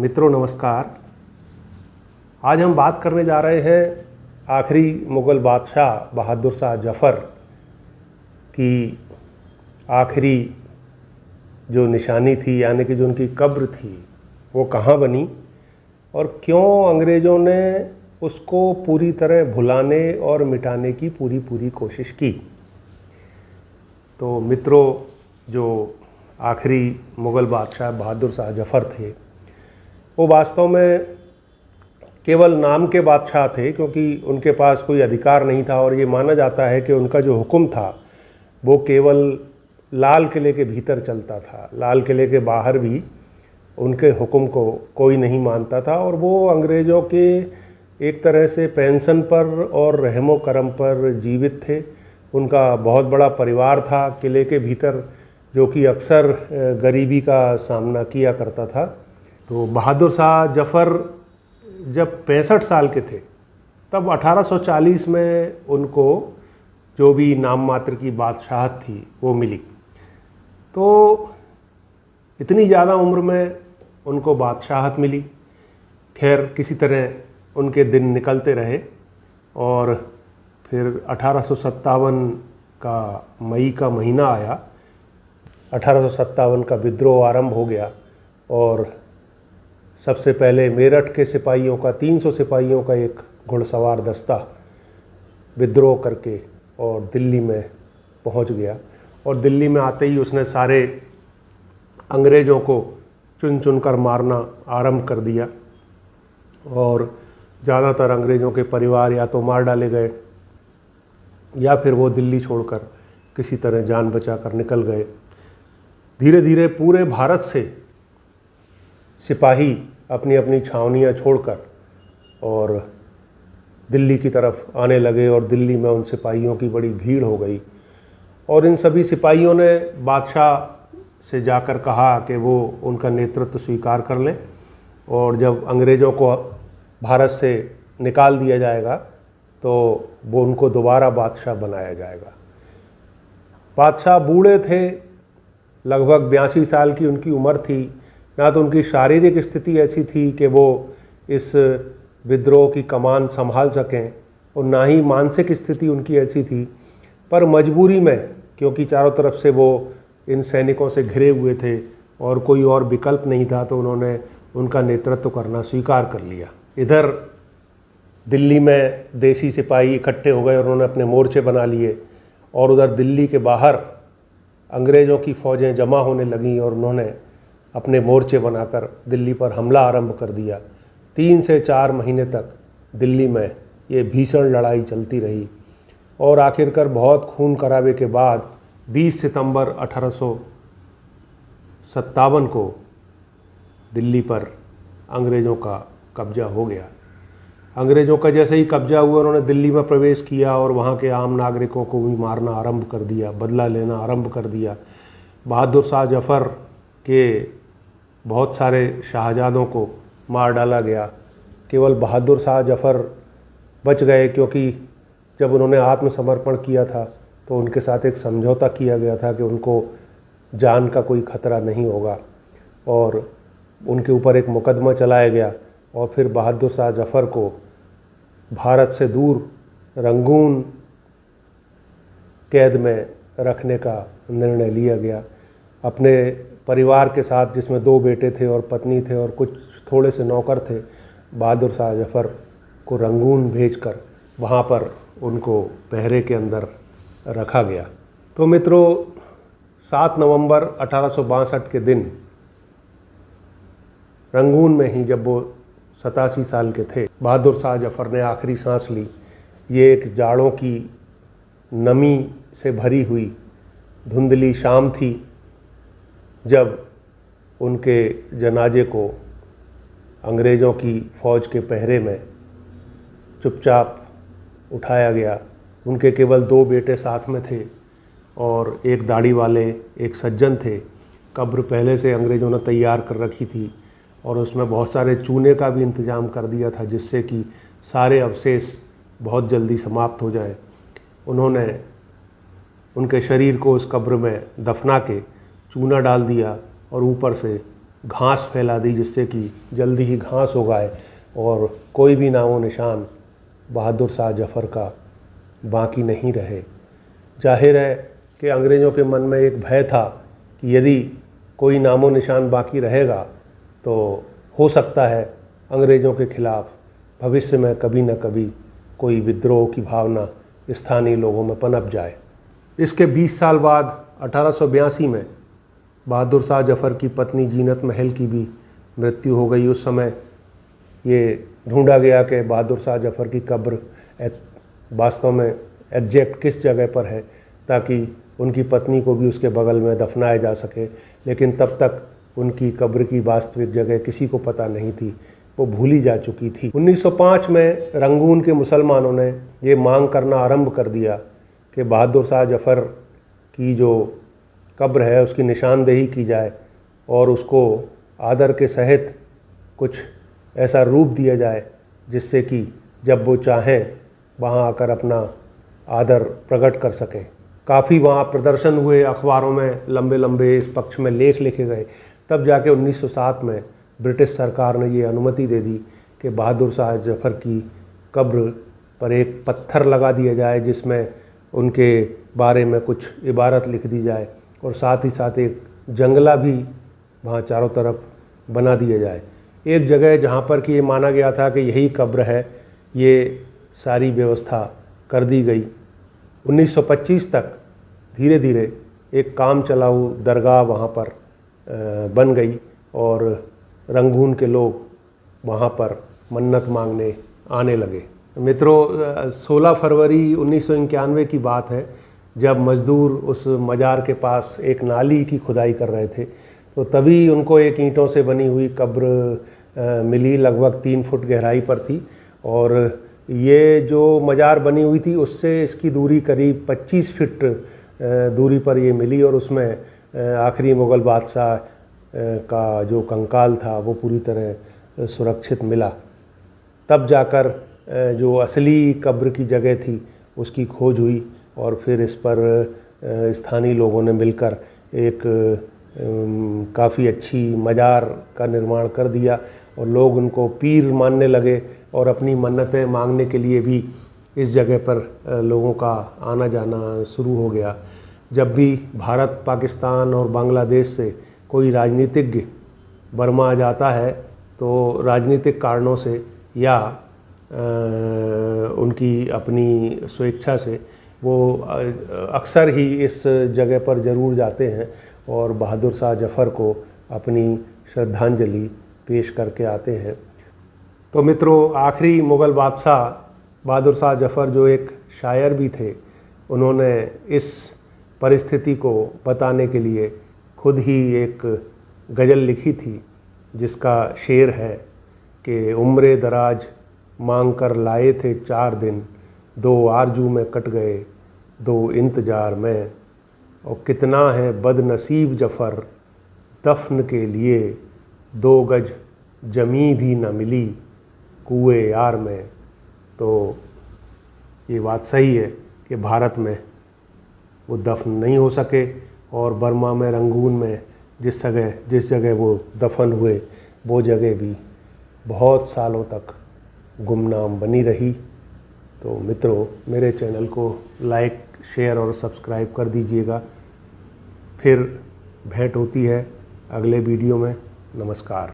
मित्रों नमस्कार। आज हम बात करने जा रहे हैं आखिरी मुग़ल बादशाह बहादुर शाह जफ़र की आखिरी जो निशानी थी, यानी कि जो उनकी कब्र थी, वो कहाँ बनी और क्यों अंग्रेज़ों ने उसको पूरी तरह भुलाने और मिटाने की पूरी कोशिश की। तो मित्रों, जो आखिरी मुग़ल बादशाह बहादुर शाह जफ़र थे, वो वास्तव में केवल नाम के बादशाह थे, क्योंकि उनके पास कोई अधिकार नहीं था और ये माना जाता है कि उनका जो हुक्म था वो केवल लाल किले के भीतर चलता था। लाल किले के बाहर भी उनके हुक्म को कोई नहीं मानता था और वो अंग्रेज़ों के एक तरह से पेंशन पर और रहमो करम पर जीवित थे। उनका बहुत बड़ा परिवार था किले के भीतर, जो कि अक्सर गरीबी का सामना किया करता था। तो बहादुर शाह जफ़र जब 65 साल के थे, तब 1840 में उनको जो भी नाम मात्र की बादशाहत थी वो मिली। तो इतनी ज़्यादा उम्र में उनको बादशाहत मिली। खैर, किसी तरह उनके दिन निकलते रहे और फिर 1857 का मई का महीना आया। 1857 का विद्रोह आरंभ हो गया और सबसे पहले मेरठ के सिपाहियों का 300 सिपाहियों का एक घुड़सवार दस्ता विद्रोह करके और दिल्ली में पहुंच गया। और दिल्ली में आते ही उसने सारे अंग्रेज़ों को चुन चुन कर मारना आरंभ कर दिया और ज़्यादातर अंग्रेज़ों के परिवार या तो मार डाले गए या फिर वो दिल्ली छोड़कर किसी तरह जान बचाकर निकल गए। धीरे धीरे पूरे भारत से सिपाही अपनी अपनी छावनियाँ छोड़कर और दिल्ली की तरफ आने लगे और दिल्ली में उन सिपाहियों की बड़ी भीड़ हो गई। और इन सभी सिपाहियों ने बादशाह से जाकर कहा कि वो उनका नेतृत्व स्वीकार कर लें और जब अंग्रेज़ों को भारत से निकाल दिया जाएगा तो वो उनको दोबारा बादशाह बनाया जाएगा। बादशाह बूढ़े थे, लगभग 82 साल की उनकी उम्र थी। ना तो उनकी शारीरिक स्थिति ऐसी थी कि वो इस विद्रोह की कमान संभाल सकें और ना ही मानसिक स्थिति उनकी ऐसी थी, पर मजबूरी में, क्योंकि चारों तरफ से वो इन सैनिकों से घिरे हुए थे और कोई और विकल्प नहीं था, तो उन्होंने उनका नेतृत्व करना स्वीकार कर लिया। इधर दिल्ली में देसी सिपाही इकट्ठे हो गए और उन्होंने अपने मोर्चे बना लिए और उधर दिल्ली के बाहर अंग्रेज़ों की फ़ौजें जमा होने लगीं और उन्होंने अपने मोर्चे बनाकर दिल्ली पर हमला आरंभ कर दिया। 3 से 4 महीने तक दिल्ली में ये भीषण लड़ाई चलती रही और आखिरकार बहुत खून खराबे के बाद 20 सितंबर 1857 को दिल्ली पर अंग्रेज़ों का कब्जा हो गया। अंग्रेज़ों का जैसे ही कब्जा हुआ, उन्होंने दिल्ली में प्रवेश किया और वहाँ के आम नागरिकों को भी मारना आरंभ कर दिया, बदला लेना आरंभ कर दिया। बहादुर शाह जफ़र के बहुत सारे शाहजादों को मार डाला गया। केवल बहादुर शाह जफ़र बच गए, क्योंकि जब उन्होंने आत्मसमर्पण किया था तो उनके साथ एक समझौता किया गया था कि उनको जान का कोई खतरा नहीं होगा और उनके ऊपर एक मुकदमा चलाया गया और फिर बहादुर शाह जफ़र को भारत से दूर रंगून कैद में रखने का निर्णय लिया गया। अपने परिवार के साथ, जिसमें 2 बेटे थे और पत्नी थे और कुछ थोड़े से नौकर थे, बहादुर शाह जफ़र को रंगून भेजकर वहाँ पर उनको पहरे के अंदर रखा गया। तो मित्रों, 7 नवंबर 1862 के दिन रंगून में ही, जब वो 87 साल के थे, बहादुर शाह जफ़र ने आखिरी सांस ली। ये एक जाड़ों की नमी से भरी हुई धुंधली शाम थी जब उनके जनाजे को अंग्रेज़ों की फ़ौज के पहरे में चुपचाप उठाया गया। उनके केवल 2 बेटे साथ में थे और एक दाढ़ी वाले एक सज्जन थे। कब्र पहले से अंग्रेज़ों ने तैयार कर रखी थी और उसमें बहुत सारे चूने का भी इंतज़ाम कर दिया था, जिससे कि सारे अवशेष बहुत जल्दी समाप्त हो जाएं। उन्होंने उनके शरीर को उस कब्र में दफना के चूना डाल दिया और ऊपर से घास फैला दी, जिससे कि जल्दी ही घास उगाए और कोई भी नामो निशान बहादुर शाह जफ़र का बाकी नहीं रहे। जाहिर है कि अंग्रेज़ों के मन में एक भय था कि यदि कोई नामो निशान बाकी रहेगा तो हो सकता है अंग्रेज़ों के ख़िलाफ़ भविष्य में कभी न कभी कोई विद्रोह की भावना स्थानीय लोगों में पनप जाए। इसके 20 साल बाद 1882 में बहादुर शाह जफ़र की पत्नी जीनत महल की भी मृत्यु हो गई। उस समय ये ढूंढा गया कि बहादुर शाह जफ़र की कब्र वास्तव में एग्जैक्ट किस जगह पर है, ताकि उनकी पत्नी को भी उसके बगल में दफनाया जा सके, लेकिन तब तक उनकी कब्र की वास्तविक जगह किसी को पता नहीं थी, वो भूली जा चुकी थी। 1905 में रंगून के मुसलमानों ने ये मांग करना आरंभ कर दिया कि बहादुर शाह जफ़र की जो कब्र है उसकी निशानदेही की जाए और उसको आदर के सहित कुछ ऐसा रूप दिया जाए जिससे कि जब वो चाहें वहाँ आकर अपना आदर प्रकट कर सकें। काफ़ी वहाँ प्रदर्शन हुए, अखबारों में लंबे लंबे इस पक्ष में लेख लिखे गए। तब जाके 1907 में ब्रिटिश सरकार ने ये अनुमति दे दी कि बहादुर शाह जफ़र की कब्र पर एक पत्थर लगा दिया जाए जिसमें उनके बारे में कुछ इबारत लिख दी जाए और साथ ही साथ एक जंगला भी वहाँ चारों तरफ बना दिया जाए। एक जगह जहाँ पर कि ये माना गया था कि यही कब्र है, ये सारी व्यवस्था कर दी गई। 1925 तक धीरे धीरे एक काम चलाऊ दरगाह वहाँ पर बन गई और रंगून के लोग वहाँ पर मन्नत मांगने आने लगे। मित्रों, 16 फरवरी 1991 की बात है, जब मज़दूर उस मज़ार के पास एक नाली की खुदाई कर रहे थे तो तभी उनको एक ईंटों से बनी हुई कब्र मिली, लगभग 3 फुट गहराई पर थी। और ये जो मज़ार बनी हुई थी उससे इसकी दूरी करीब 25 फीट दूरी पर ये मिली और उसमें आखिरी मुग़ल बादशाह का जो कंकाल था वो पूरी तरह सुरक्षित मिला। तब जाकर जो असली कब्र की जगह थी उसकी खोज हुई और फिर इस पर स्थानीय लोगों ने मिलकर एक काफ़ी अच्छी मज़ार का निर्माण कर दिया और लोग उनको पीर मानने लगे और अपनी मन्नतें मांगने के लिए भी इस जगह पर लोगों का आना जाना शुरू हो गया। जब भी भारत, पाकिस्तान और बांग्लादेश से कोई राजनीतिज्ञ बर्मा जाता है तो राजनीतिक कारणों से या उनकी अपनी स्वेच्छा से वो अक्सर ही इस जगह पर ज़रूर जाते हैं और बहादुर शाह जफ़र को अपनी श्रद्धांजलि पेश करके आते हैं। तो मित्रों, आखिरी मुग़ल बादशाह बहादुर शाह जफ़र जो एक शायर भी थे, उन्होंने इस परिस्थिति को बताने के लिए खुद ही एक गज़ल लिखी थी जिसका शेर है कि उम्रे दराज मांग कर लाए थे 4 दिन, 2 आरजू में कट गए 2 इंतज़ार में, और कितना है बदनसीब जफ़र दफन के लिए 2 गज जमी भी न मिली कुए यार में। तो ये बात सही है कि भारत में वो दफन नहीं हो सके और बर्मा में, रंगून में जिस जगह वो दफन हुए वो जगह भी बहुत सालों तक गुमनाम बनी रही। तो मित्रों, मेरे चैनल को लाइक, शेयर और सब्सक्राइब कर दीजिएगा। फिर भेंट होती है अगले वीडियो में। नमस्कार।